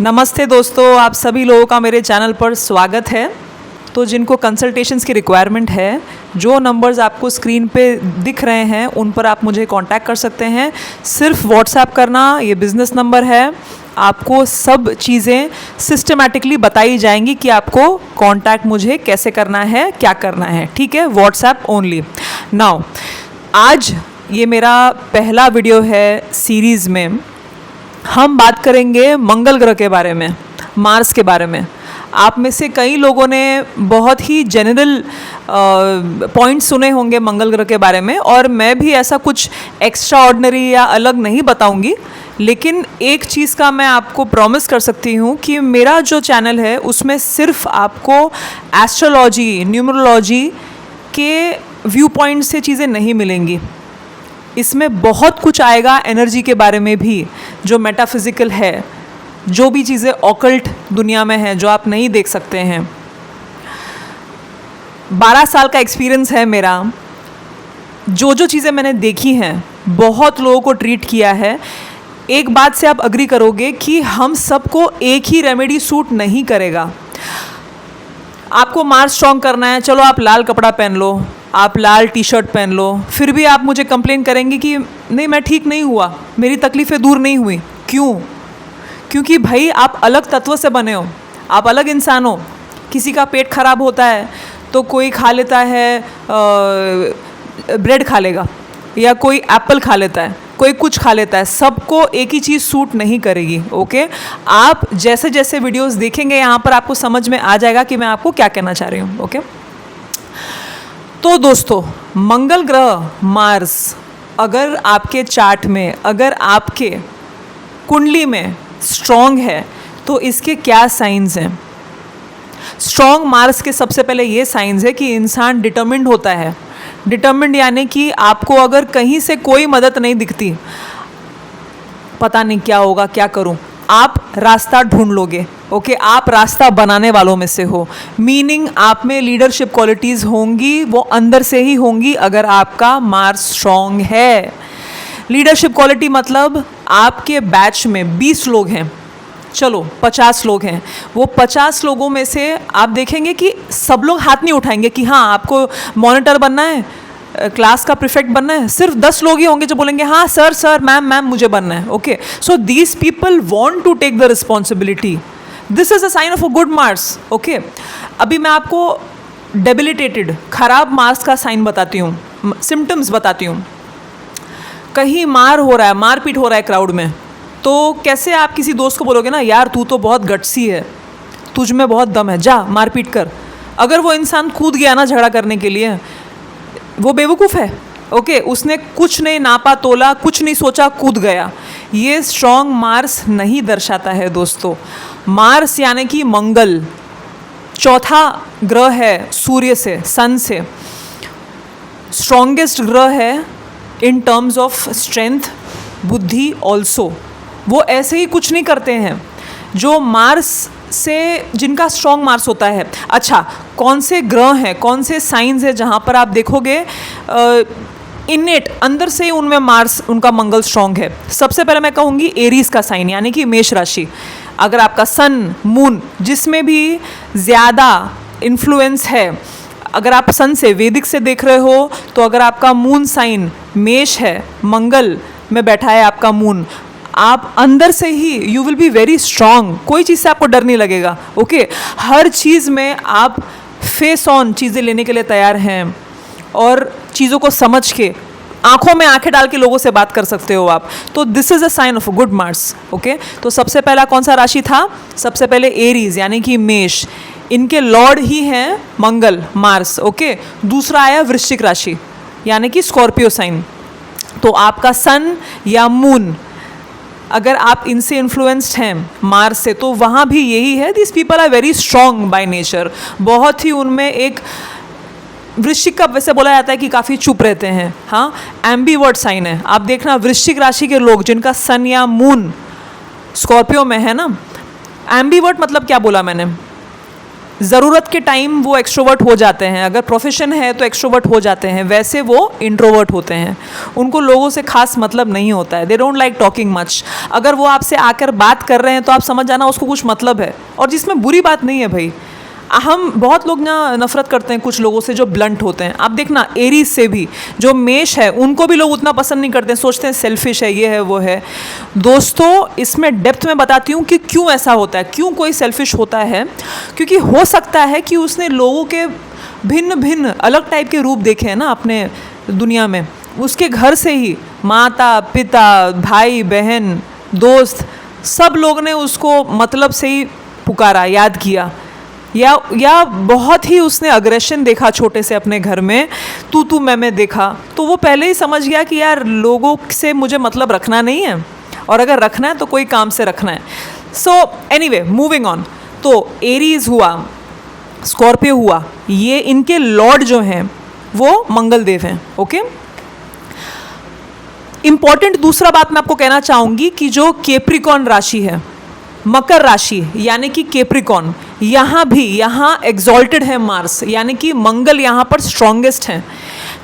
नमस्ते दोस्तों, आप सभी लोगों का मेरे चैनल पर स्वागत है। तो जिनको कंसल्टेशंस की रिक्वायरमेंट है, जो नंबर्स आपको स्क्रीन पे दिख रहे हैं उन पर आप मुझे कांटेक्ट कर सकते हैं। सिर्फ व्हाट्सएप करना, ये बिज़नेस नंबर है। आपको सब चीज़ें सिस्टमेटिकली बताई जाएंगी कि आपको कांटेक्ट मुझे कैसे करना है, क्या करना है। ठीक है, व्हाट्सएप ओनली। नाउ आज ये मेरा पहला वीडियो है सीरीज़ में। हम बात करेंगे मंगल ग्रह के बारे में, मार्स के बारे में। आप में से कई लोगों ने बहुत ही जनरल पॉइंट्स सुने होंगे मंगल ग्रह के बारे में, और मैं भी ऐसा कुछ एक्स्ट्रा ऑर्डिनरी या अलग नहीं बताऊंगी। लेकिन एक चीज़ का मैं आपको प्रॉमिस कर सकती हूँ कि मेरा जो चैनल है उसमें सिर्फ आपको एस्ट्रोलॉजी, न्यूमरोलॉजी के व्यू पॉइंट से चीज़ें नहीं मिलेंगी। इसमें बहुत कुछ आएगा एनर्जी के बारे में भी, जो मेटाफिजिकल है, जो भी चीज़ें ऑकल्ट दुनिया में है जो आप नहीं देख सकते हैं। 12 साल का एक्सपीरियंस है मेरा। जो जो चीज़ें मैंने देखी हैं, बहुत लोगों को ट्रीट किया है। एक बात से आप अग्री करोगे कि हम सबको एक ही रेमेडी सूट नहीं करेगा। आपको मार्स स्ट्रॉन्ग करना है, चलो आप लाल कपड़ा पहन लो, आप लाल टी शर्ट पहन लो, फिर भी आप मुझे कंप्लेन करेंगे कि नहीं मैं ठीक नहीं हुआ, मेरी तकलीफ़ें दूर नहीं हुई। क्यों? क्योंकि भाई आप अलग तत्व से बने हो, आप अलग इंसान हो। किसी का पेट खराब होता है तो कोई खा लेता है, ब्रेड खा लेगा, या कोई एप्पल खा लेता है, कोई कुछ खा लेता है। सबको एक ही चीज़ सूट नहीं करेगी। ओके, आप जैसे जैसे वीडियोस देखेंगे यहाँ पर आपको समझ में आ जाएगा कि मैं आपको क्या कहना चाह रही हूँ। ओके, तो दोस्तों, मंगल ग्रह मार्स अगर आपके चार्ट में, अगर आपके कुंडली में स्ट्रॉन्ग है तो इसके क्या साइंस हैं? स्ट्रॉन्ग मार्स के सबसे पहले ये साइंस है कि इंसान डिटर्मिन्ड होता है। डिटर्मिन्ड यानी कि आपको अगर कहीं से कोई मदद नहीं दिखती, पता नहीं क्या होगा, क्या करूं, आप रास्ता ढूंढ लोगे। ओके, आप रास्ता बनाने वालों में से हो। मीनिंग आप में लीडरशिप क्वालिटीज़ होंगी, वो अंदर से ही होंगी अगर आपका मार्स स्ट्रॉन्ग है। लीडरशिप क्वालिटी मतलब आपके बैच में 20 लोग हैं, चलो 50 लोग हैं, वो 50 लोगों में से आप देखेंगे कि सब लोग हाथ नहीं उठाएंगे कि हाँ आपको मॉनिटर बनना है, क्लास का प्रीफेक्ट बनना है। सिर्फ 10 लोग ही होंगे जो बोलेंगे हाँ सर सर मैम मैम मुझे बनना है। Okay, so these people want to take the responsibility. This is a sign of a good Mars. Okay, अभी मैं आपको डेबिलिटेटेड, खराब मार्स का साइन बताती हूँ, सिम्टम्स बताती हूँ। कहीं मार हो रहा है, मारपीट हो रहा है क्राउड में, तो कैसे आप किसी दोस्त को बोलोगे ना यार तू तो बहुत गट्सी है, तुझ में बहुत दम है, जा मारपीट कर। अगर वो इंसान कूद गया ना झगड़ा करने के लिए, वो बेवकूफ़ है। ओके, उसने कुछ नहीं नापा तोला, कुछ नहीं सोचा, कूद गया। ये स्ट्रॉन्ग मार्स नहीं दर्शाता है दोस्तों। मार्स यानी कि मंगल चौथा ग्रह है सूर्य से, सन से, स्ट्रॉन्गेस्ट ग्रह है इन टर्म्स ऑफ स्ट्रेंथ, बुद्धि ऑल्सो। वो ऐसे ही कुछ नहीं करते हैं जो मार्स से, जिनका स्ट्रॉन्ग मार्स होता है। अच्छा, कौन से ग्रह हैं, कौन से साइंस है जहाँ पर आप देखोगे इनेट अंदर से उनमें मार्स, उनका मंगल स्ट्रॉन्ग है? सबसे पहले मैं कहूँगी एरीज का साइन, यानी कि मेष राशि। अगर आपका सन मून जिसमें भी ज़्यादा इन्फ्लुएंस है, अगर आप सन से वैदिक से देख रहे हो तो अगर आपका मून साइन मेष है, मंगल में बैठा है आपका मून, आप अंदर से ही you will be very strong. कोई चीज़ से आपको डर नहीं लगेगा। ओके, हर चीज़ में आप फेस ऑन चीज़ें लेने के लिए तैयार हैं, और चीज़ों को समझ के आंखों में आंखें डाल के लोगों से बात कर सकते हो आप। तो this is a sign of a good Mars. Okay, तो सबसे पहला कौन सा राशि था? सबसे पहले एरीज यानी कि मेष, इनके लॉर्ड ही हैं मंगल, मार्स। ओके, दूसरा आया वृश्चिक राशि यानी कि स्कॉर्पियो साइन। तो आपका सन या मून अगर आप इनसे इन्फ्लुएंस्ड हैं मार्स से, तो वहाँ भी यही है, this people are very strong by nature. बहुत ही उनमें एक, वृश्चिक का वैसे बोला जाता है कि काफ़ी चुप रहते हैं। हाँ, एम्बीवर्ट साइन है। आप देखना वृश्चिक राशि के लोग जिनका सन या मून स्कॉर्पियो में है ना, एम्बीवर्ट मतलब क्या बोला मैंने? ज़रूरत के टाइम वो एक्सट्रोवर्ट हो जाते हैं, अगर प्रोफेशन है तो एक्सट्रोवर्ट हो जाते हैं, वैसे वो इंट्रोवर्ट होते हैं। उनको लोगों से खास मतलब नहीं होता है, they don't like talking much. अगर वो आपसे आकर बात कर रहे हैं तो आप समझ जाना उसको कुछ मतलब है, और जिसमें बुरी बात नहीं है भाई। हम बहुत लोग ना नफरत करते हैं कुछ लोगों से जो ब्लंट होते हैं। आप देखना एरीज से भी, जो मेष है उनको भी लोग उतना पसंद नहीं करते हैं, सोचते हैं सेल्फिश है, ये है वो है। दोस्तों इसमें डेप्थ में बताती हूँ कि क्यों ऐसा होता है, क्यों कोई सेल्फिश होता है। क्योंकि हो सकता है कि उसने लोगों के भिन्न भिन्न अलग टाइप के रूप देखे हैं ना अपने दुनिया में। उसके घर से ही माता पिता भाई बहन दोस्त सब लोग ने उसको मतलब से ही पुकारा, याद किया, या बहुत ही उसने अग्रेशन देखा छोटे से अपने घर में, तू मैं देखा, तो वो पहले ही समझ गया कि यार लोगों से मुझे मतलब रखना नहीं है, और अगर रखना है तो कोई काम से रखना है। So anyway moving on. तो एरीज हुआ, स्कॉर्पियो हुआ, ये इनके लॉर्ड जो हैं वो मंगल देव हैं। ओके, इंपॉर्टेंट दूसरा बात मैं आपको कहना चाहूँगी कि जो कैप्रिकॉर्न राशि है, मकर राशि यानी कि कैप्रिकॉर्न, यहाँ एग्जॉल्टेड है मार्स, यानी कि मंगल यहाँ पर स्ट्रॉन्गेस्ट हैं।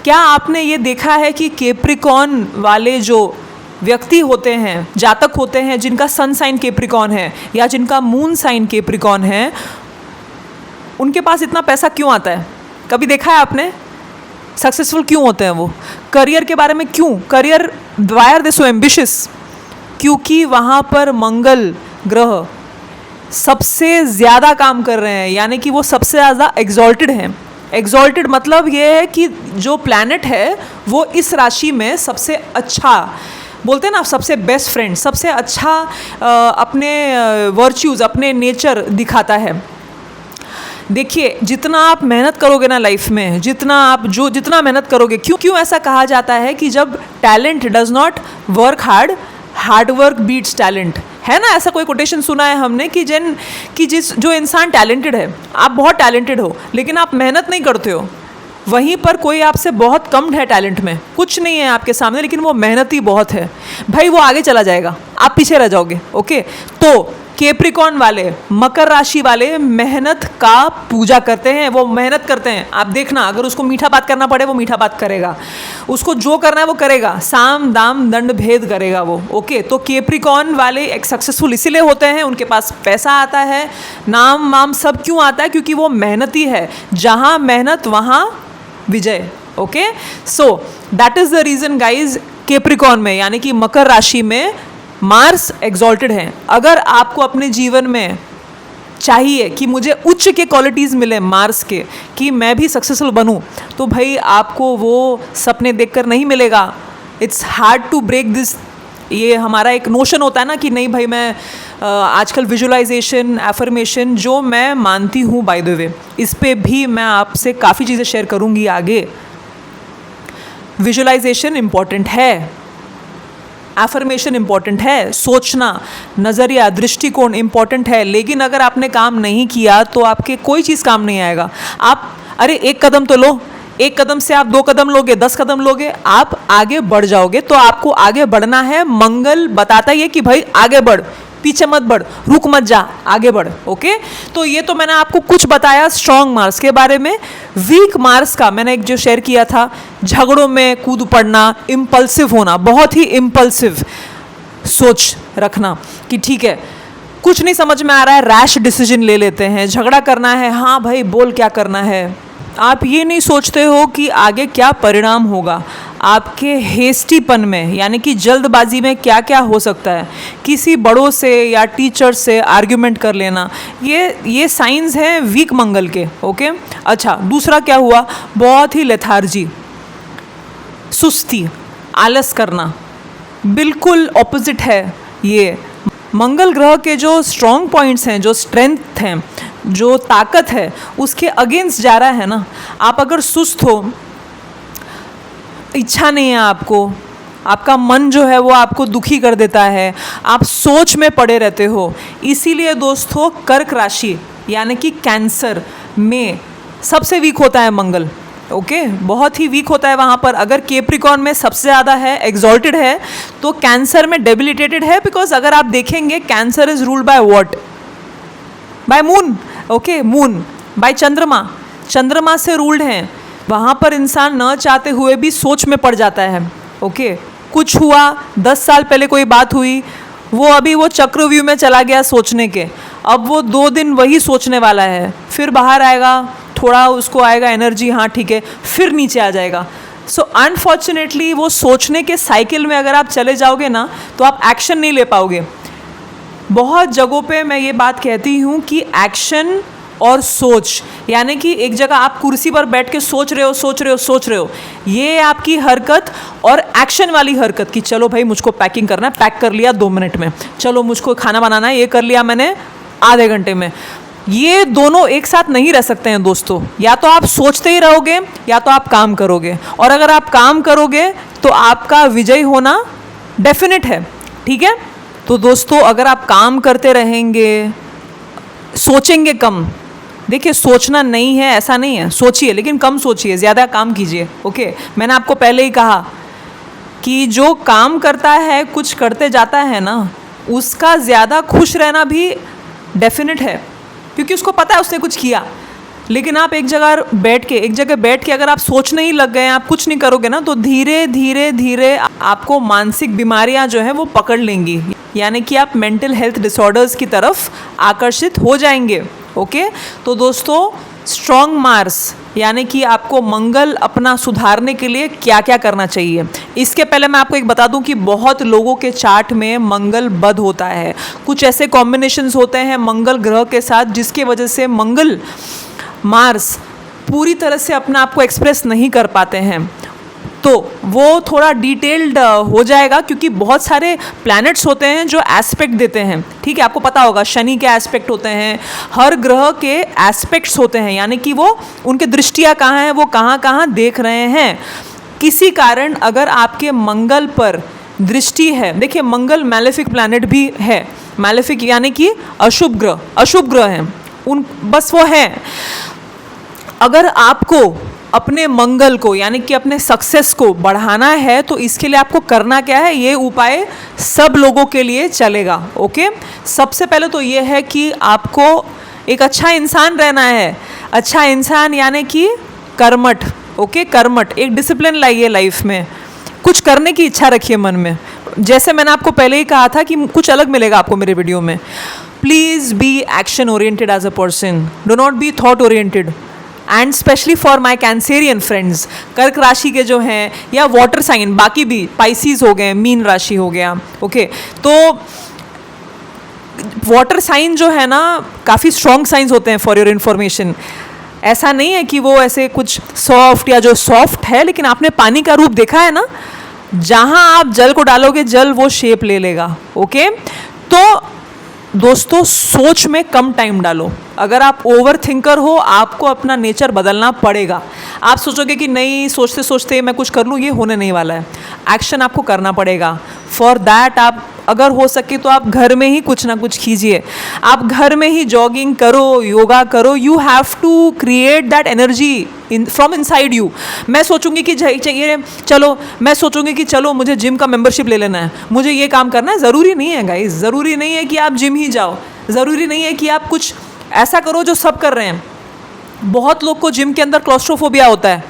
क्या आपने ये देखा है कि कैप्रिकॉर्न वाले जो व्यक्ति होते हैं, जातक होते हैं, जिनका सन साइन कैप्रिकॉर्न है या जिनका मून साइन कैप्रिकॉर्न है, उनके पास इतना पैसा क्यों आता है? कभी देखा है आपने? सक्सेसफुल क्यों होते हैं वो? करियर के बारे में क्यों? Career why are they so ambitious? क्योंकि वहाँ पर मंगल ग्रह सबसे ज़्यादा काम कर रहे हैं, यानी कि वो सबसे ज़्यादा एग्जॉल्टेड हैं। एग्जॉल्टेड मतलब ये है कि जो प्लैनेट है वो इस राशि में सबसे अच्छा, बोलते हैं ना सबसे बेस्ट फ्रेंड, सबसे अच्छा अपने वर्च्यूज़, अपने नेचर दिखाता है। देखिए जितना आप मेहनत करोगे ना लाइफ में, जितना मेहनत करोगे, क्यों ऐसा कहा जाता है कि जब talent does not work hard work beats talent, है ना? ऐसा कोई कोटेशन सुना है हमने कि जो इंसान टैलेंटेड है, आप बहुत टैलेंटेड हो लेकिन आप मेहनत नहीं करते हो, वहीं पर कोई आपसे बहुत कम है टैलेंट में, कुछ नहीं है आपके सामने लेकिन वो मेहनती बहुत है, भाई वो आगे चला जाएगा, आप पीछे रह जाओगे। ओके, तो कैप्रिकॉर्न वाले, मकर राशि वाले मेहनत का पूजा करते हैं, वो मेहनत करते हैं। आप देखना, अगर उसको मीठा बात करना पड़े वो मीठा बात करेगा, उसको जो करना है वो करेगा, साम दाम दंड भेद करेगा वो। ओके, तो कैप्रिकॉर्न वाले एक सक्सेसफुल इसीलिए होते हैं, उनके पास पैसा आता है, नाम वाम सब क्यों आता है? क्योंकि वो मेहनती है, जहाँ मेहनत वहाँ विजय। Okay, so that is the reason guys, Capricorn में यानी कि मकर राशि में मार्स एग्जॉल्टेड हैं। अगर आपको अपने जीवन में चाहिए कि मुझे उच्च के क्वालिटीज़ मिले मार्स के, कि मैं भी सक्सेसफुल बनूं, तो भाई आपको वो सपने देखकर नहीं मिलेगा। It's hard to break this. ये हमारा एक नोशन होता है ना कि नहीं भाई, मैं आजकल विजुअलाइजेशन, एफर्मेशन जो मैं मानती हूँ, बाय द वे इस पे भी मैं आपसे काफ़ी चीज़ें शेयर करूँगी आगे। विजुअलाइजेशन इम्पॉर्टेंट है, एफर्मेशन इम्पॉर्टेंट है, सोचना, नज़रिया, दृष्टिकोण इम्पॉर्टेंट है, लेकिन अगर आपने काम नहीं किया तो आपके कोई चीज़ काम नहीं आएगा। आप अरे एक कदम तो लो, एक कदम से आप 2 कदम लोगे, 10 कदम लोगे, आप आगे बढ़ जाओगे। तो आपको आगे बढ़ना है, मंगल बताता ही है कि भाई आगे बढ़, पीछे मत बढ़, रुक मत जा, आगे बढ़। ओके, तो ये तो मैंने आपको कुछ बताया स्ट्रॉन्ग मार्स के बारे में। वीक मार्स का मैंने एक जो शेयर किया था, झगड़ों में कूद पड़ना, इम्पल्सिव होना, बहुत ही इम्पल्सिव सोच रखना कि ठीक है कुछ नहीं समझ में आ रहा है, रैश डिसीजन ले लेते हैं, झगड़ा करना है, हाँ भाई बोल क्या करना है, आप ये नहीं सोचते हो कि आगे क्या परिणाम होगा। आपके हेस्टीपन में यानी कि जल्दबाजी में क्या क्या हो सकता है, किसी बड़ों से या टीचर से आर्ग्यूमेंट कर लेना, ये साइंस हैं वीक मंगल के। ओके, अच्छा दूसरा क्या हुआ, बहुत ही लेथार्जी, सुस्ती, आलस करना, बिल्कुल ऑपोजिट है। ये मंगल ग्रह के जो स्ट्रॉन्ग पॉइंट्स हैं, जो स्ट्रेंथ हैं, जो ताकत है, उसके अगेंस्ट जा रहा है ना। आप अगर सुस्त हो, इच्छा नहीं है आपको, आपका मन जो है वो आपको दुखी कर देता है, आप सोच में पड़े रहते हो, इसीलिए दोस्तों कर्क राशि यानी कि कैंसर में सबसे वीक होता है मंगल। ओके, बहुत ही वीक होता है वहाँ पर। अगर कैप्रिकॉर्न में सबसे ज़्यादा है, एग्जॉल्टेड है, तो कैंसर में डेबिलिटेटेड है। बिकॉज अगर आप देखेंगे Cancer is ruled by what, by moon. Okay, moon, by चंद्रमा, चंद्रमा से रूल्ड हैं। वहाँ पर इंसान न चाहते हुए भी सोच में पड़ जाता है। ओके, कुछ हुआ, 10 साल पहले कोई बात हुई, वो अभी वो चक्रव्यूह में चला गया सोचने के, अब वो 2 दिन वही सोचने वाला है, फिर बाहर आएगा, थोड़ा उसको आएगा एनर्जी, हाँ ठीक है, फिर नीचे आ जाएगा। सो अनफॉर्चुनेटली वो सोचने के साइकिल में अगर आप चले जाओगे ना तो आप एक्शन नहीं ले पाओगे। बहुत जगहों पे मैं ये बात कहती हूँ कि एक्शन और सोच, यानी कि एक जगह आप कुर्सी पर बैठ के सोच रहे हो, ये आपकी हरकत, और एक्शन वाली हरकत कि चलो भाई मुझको पैकिंग करना है, पैक कर लिया 2 मिनट में, चलो मुझको खाना बनाना है, ये कर लिया मैंने आधे घंटे में। ये दोनों एक साथ नहीं रह सकते हैं दोस्तों। या तो आप सोचते ही रहोगे या तो आप काम करोगे, और अगर आप काम करोगे तो आपका विजय होना डेफिनेट है। ठीक है, तो दोस्तों अगर आप काम करते रहेंगे, सोचेंगे कम, देखिए सोचना नहीं है ऐसा नहीं है, सोचिए लेकिन कम सोचिए, ज़्यादा काम कीजिए। ओके, मैंने आपको पहले ही कहा कि जो काम करता है, कुछ करते जाता है ना, उसका ज़्यादा खुश रहना भी डेफिनेट है, क्योंकि उसको पता है उसने कुछ किया। लेकिन आप एक जगह बैठ के अगर आप सोचने ही लग गए, आप कुछ नहीं करोगे ना, तो धीरे धीरे धीरे आपको मानसिक बीमारियां जो है वो पकड़ लेंगी, यानी कि आप मेंटल हेल्थ डिसऑर्डर्स की तरफ आकर्षित हो जाएंगे। ओके, तो दोस्तों स्ट्रॉन्ग मार्स, यानी कि आपको मंगल अपना सुधारने के लिए क्या क्या करना चाहिए। इसके पहले मैं आपको एक बता दूं कि बहुत लोगों के चार्ट में मंगल बद होता है, कुछ ऐसे कॉम्बिनेशंस होते हैं मंगल ग्रह के साथ जिसकी वजह से मंगल मार्स पूरी तरह से अपना आप को एक्सप्रेस नहीं कर पाते हैं। तो वो थोड़ा डिटेल्ड हो जाएगा, क्योंकि बहुत सारे प्लैनेट्स होते हैं जो एस्पेक्ट देते हैं। ठीक है, आपको पता होगा शनि के एस्पेक्ट होते हैं, हर ग्रह के एस्पेक्ट्स होते हैं, यानी कि वो उनके दृष्टियाँ कहाँ हैं, वो कहाँ कहाँ देख रहे हैं। किसी कारण अगर आपके मंगल पर दृष्टि है, देखिए मंगल मैलेफिक प्लैनेट भी है, मैलेफिक यानी कि अशुभ ग्रह हैं, उन बस वो हैं। अगर आपको अपने मंगल को यानी कि अपने सक्सेस को बढ़ाना है तो इसके लिए आपको करना क्या है, ये उपाय सब लोगों के लिए चलेगा। ओके, सबसे पहले तो ये है कि आपको एक अच्छा इंसान रहना है। अच्छा इंसान यानी कि कर्मठ। ओके, कर्मठ, एक डिसिप्लिन लाइए लाइफ में, कुछ करने की इच्छा रखिए मन में। जैसे मैंने आपको पहले ही कहा था कि कुछ अलग मिलेगा आपको मेरे वीडियो में। Please be action oriented as a person, do not be thought oriented. And specially for my Cancerian friends, कर्क राशि के जो हैं या वाटर साइन, बाकी भी पाइसीज हो गए, मीन राशि हो गया। ओके, तो वाटर साइन जो है ना काफ़ी स्ट्रॉन्ग साइंस होते हैं, फॉर योर इन्फॉर्मेशन। ऐसा नहीं है कि वो ऐसे कुछ सॉफ्ट, या जो सॉफ्ट है लेकिन आपने पानी का रूप देखा है ना, जहाँ आप जल को डालोगे जल वो शेप ले लेगा। ओके, तो दोस्तों सोच में कम टाइम डालो। अगर आप ओवर थिंकर हो, आपको अपना नेचर बदलना पड़ेगा। आप सोचोगे कि नहीं, सोचते सोचते मैं कुछ कर लूँ, ये होने नहीं वाला है। एक्शन आपको करना पड़ेगा। फॉर दैट आप अगर हो सके तो आप घर में ही कुछ ना कुछ कीजिए। आप घर में ही जॉगिंग करो, योगा करो। You have to create that energy from inside you. मैं सोचूंगी कि चाहिए, चलो मैं सोचूंगी कि चलो मुझे जिम का मेंबरशिप ले लेना है, मुझे ये काम करना है। ज़रूरी नहीं है गाइस, ज़रूरी नहीं है कि आप जिम ही जाओ, ज़रूरी नहीं है कि आप कुछ ऐसा करो जो सब कर रहे हैं। बहुत लोग को जिम के अंदर क्लॉस्ट्रोफोबिया होता है,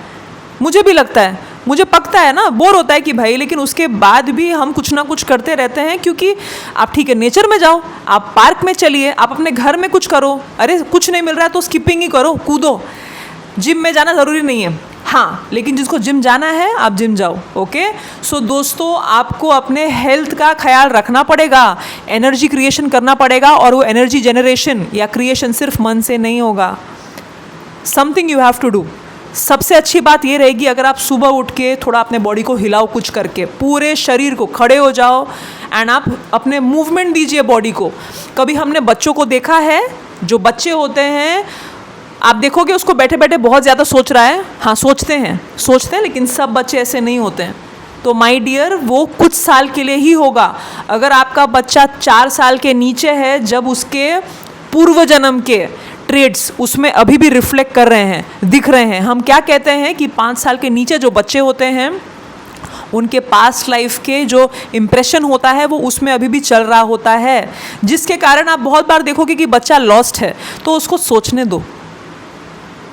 मुझे भी लगता है, मुझे पकता है ना, बोर होता है कि भाई, लेकिन उसके बाद भी हम कुछ ना कुछ करते रहते हैं। क्योंकि आप ठीक है नेचर में जाओ, आप पार्क में चलिए, आप अपने घर में कुछ करो। अरे कुछ नहीं मिल रहा है तो स्किपिंग ही करो, कूदो। जिम में जाना ज़रूरी नहीं है, हाँ, लेकिन जिसको जिम जाना है आप जिम जाओ। ओके, सो दोस्तों आपको अपने हेल्थ का ख्याल रखना पड़ेगा, एनर्जी क्रिएशन करना पड़ेगा, और वो एनर्जी जनरेशन या क्रिएशन सिर्फ मन से नहीं होगा। Something you have to do. सबसे अच्छी बात ये रहेगी अगर आप सुबह उठ के थोड़ा अपने बॉडी को हिलाओ, कुछ करके पूरे शरीर को खड़े हो जाओ, एंड आप अपने मूवमेंट दीजिए बॉडी को। कभी हमने बच्चों को देखा है, जो बच्चे होते हैं आप देखोगे उसको बैठे बैठे बहुत ज़्यादा सोच रहा है। हाँ, सोचते हैं, लेकिन सब बच्चे ऐसे नहीं होते हैं। तो माय डियर, वो कुछ साल के लिए ही होगा। अगर आपका बच्चा 4 साल के नीचे है, जब उसके पूर्व जन्म के ट्रेड्स उसमें अभी भी रिफ्लेक्ट कर रहे हैं, दिख रहे हैं। हम क्या कहते हैं कि 5 साल के नीचे जो बच्चे होते हैं उनके पास्ट लाइफ के जो इम्प्रेशन होता है वो उसमें अभी भी चल रहा होता है, जिसके कारण आप बहुत बार देखोगे कि बच्चा लॉस्ट है। तो उसको सोचने दो,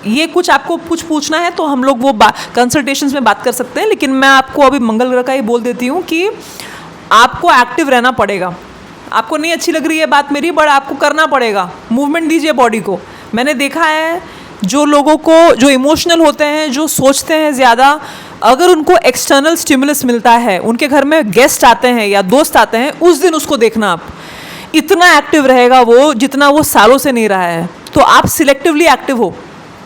ये कुछ आपको कुछ पूछना है तो हम लोग वो कंसल्टेशंस में बात कर सकते हैं, लेकिन मैं आपको अभी मंगल ग्रह का ही बोल देती हूँ कि आपको एक्टिव रहना पड़ेगा। आपको नहीं अच्छी लग रही है बात मेरी, बट आपको करना पड़ेगा, मूवमेंट दीजिए बॉडी को। मैंने देखा है जो लोगों को जो इमोशनल होते हैं, जो सोचते हैं ज़्यादा, अगर उनको एक्सटर्नल स्टिमुलस मिलता है, उनके घर में गेस्ट आते हैं या दोस्त आते हैं, उस दिन उसको देखना आप, इतना एक्टिव रहेगा वो जितना वो सालों से नहीं रहा है। तो आप सिलेक्टिवली एक्टिव हो,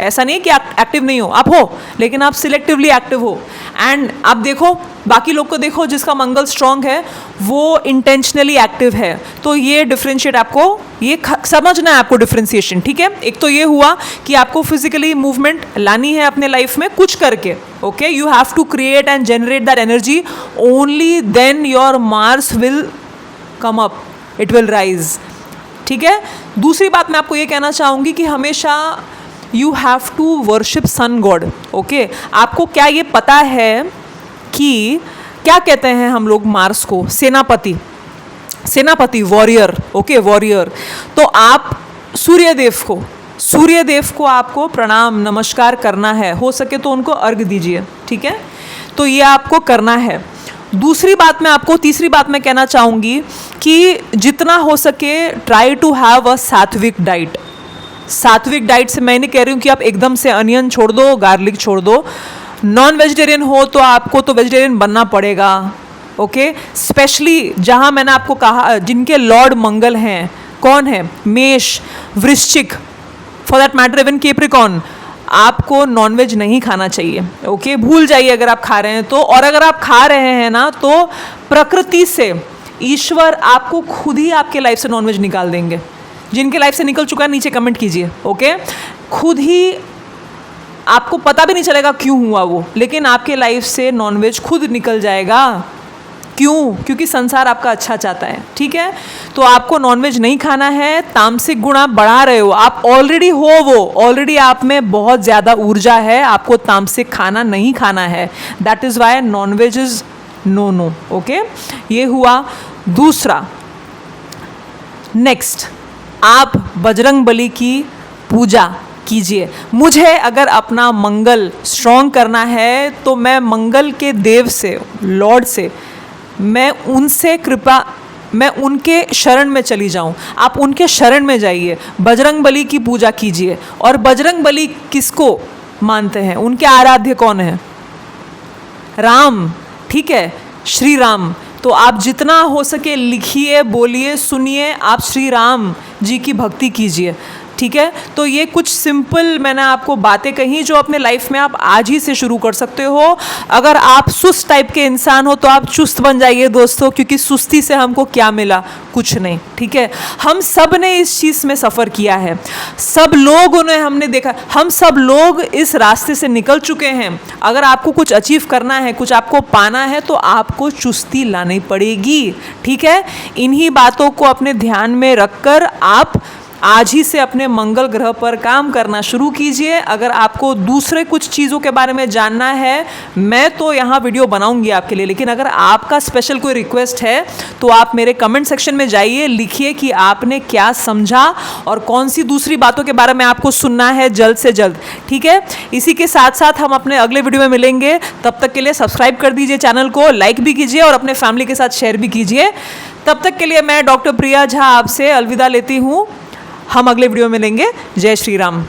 ऐसा नहीं कि एक्टिव नहीं हो, आप हो, लेकिन आप सिलेक्टिवली एक्टिव हो। एंड आप देखो बाकी लोग को देखो, जिसका मंगल स्ट्रांग है वो इंटेंशनली एक्टिव है। तो ये डिफरेंशिएट आपको ये समझना है, आपको डिफरेंशिएशन, ठीक है। एक तो ये हुआ कि आपको फिजिकली मूवमेंट लानी है अपने लाइफ में कुछ करके, okay. You have to create and generate that energy, only then your Mars will come up, it will rise, ठीक है। दूसरी बात मैं आपको ये कहना चाहूँगी कि हमेशा you have to worship sun god, okay. आपको क्या ये पता है कि क्या कहते हैं हम लोग मार्स को? सेनापति, सेनापति, वॉरियर, ओके, वॉरियर। तो आप सूर्य देव को आपको प्रणाम नमस्कार करना है, हो सके तो उनको अर्घ दीजिए, ठीक है। तो ये आपको करना है। तीसरी बात मैं कहना चाहूँगी कि जितना हो सके ट्राई टू हैव अ सात्विक डाइट। सात्विक डाइट से मैं नहीं कह रही हूँ कि आप एकदम से अनियन छोड़ दो, गार्लिक छोड़ दो। नॉन वेजिटेरियन हो तो आपको तो वेजिटेरियन बनना पड़ेगा, ओके। स्पेशली जहाँ मैंने आपको कहा जिनके लॉर्ड मंगल हैं, कौन है? मेष, वृश्चिक, for that matter even Capricorn, आपको नॉनवेज नहीं खाना चाहिए, ओके। भूल जाइए अगर आप खा रहे हैं तो। और अगर आप खा रहे हैं ना, तो प्रकृति से ईश्वर आपको खुद ही आपके लाइफ से नॉनवेज निकाल देंगे। जिनके लाइफ से निकल चुका है नीचे कमेंट कीजिए, ओके। खुद ही आपको पता भी नहीं चलेगा क्यों हुआ वो, लेकिन आपके लाइफ से नॉनवेज खुद निकल जाएगा। क्यों? क्योंकि संसार आपका अच्छा चाहता है, ठीक है। तो आपको नॉनवेज नहीं खाना है। तामसिक गुण आप बढ़ा रहे हो, आप ऑलरेडी हो, वो ऑलरेडी आप में बहुत ज़्यादा ऊर्जा है, आपको तामसिक खाना नहीं खाना है। That is why nonveg is no, okay. ये हुआ दूसरा। नेक्स्ट, आप बजरंग बली की पूजा कीजिए। मुझे अगर अपना मंगल स्ट्रॉन्ग करना है तो मैं मंगल के देव से, लॉर्ड से, मैं उनके शरण में चली जाऊं। आप उनके शरण में जाइए, बजरंग बली की पूजा कीजिए। और बजरंग बली किसको मानते हैं? उनके आराध्य कौन है? राम, ठीक है, श्री राम। तो आप जितना हो सके लिखिए, बोलिए, सुनिए, आप श्री राम जी की भक्ति कीजिए, ठीक है। तो ये कुछ सिंपल मैंने आपको बातें कही जो अपने लाइफ में आप आज ही से शुरू कर सकते हो। अगर आप सुस्त टाइप के इंसान हो तो आप चुस्त बन जाइए दोस्तों, क्योंकि सुस्ती से हमको क्या मिला? कुछ नहीं, ठीक है। हम सब ने इस चीज़ में सफ़र किया है, सब लोगों ने, हमने देखा, हम सब लोग इस रास्ते से निकल चुके हैं। अगर आपको कुछ अचीव करना है, कुछ आपको पाना है, तो आपको चुस्ती लानी पड़ेगी, ठीक है। इन्हीं बातों को अपने ध्यान में रखकर आप आज ही से अपने मंगल ग्रह पर काम करना शुरू कीजिए। अगर आपको दूसरे कुछ चीज़ों के बारे में जानना है, मैं तो यहाँ वीडियो बनाऊंगी आपके लिए, लेकिन अगर आपका स्पेशल कोई रिक्वेस्ट है तो आप मेरे कमेंट सेक्शन में जाइए, लिखिए कि आपने क्या समझा और कौन सी दूसरी बातों के बारे में आपको सुनना है जल्द से जल्द, ठीक है। इसी के साथ साथ हम अपने अगले वीडियो में मिलेंगे। तब तक के लिए सब्सक्राइब कर दीजिए चैनल को, लाइक भी कीजिए और अपने फैमिली के साथ शेयर भी कीजिए। तब तक के लिए मैं डॉक्टर प्रिया झा आपसे अलविदा लेती हूँ। हम अगले वीडियो में मिलेंगे। जय श्री राम।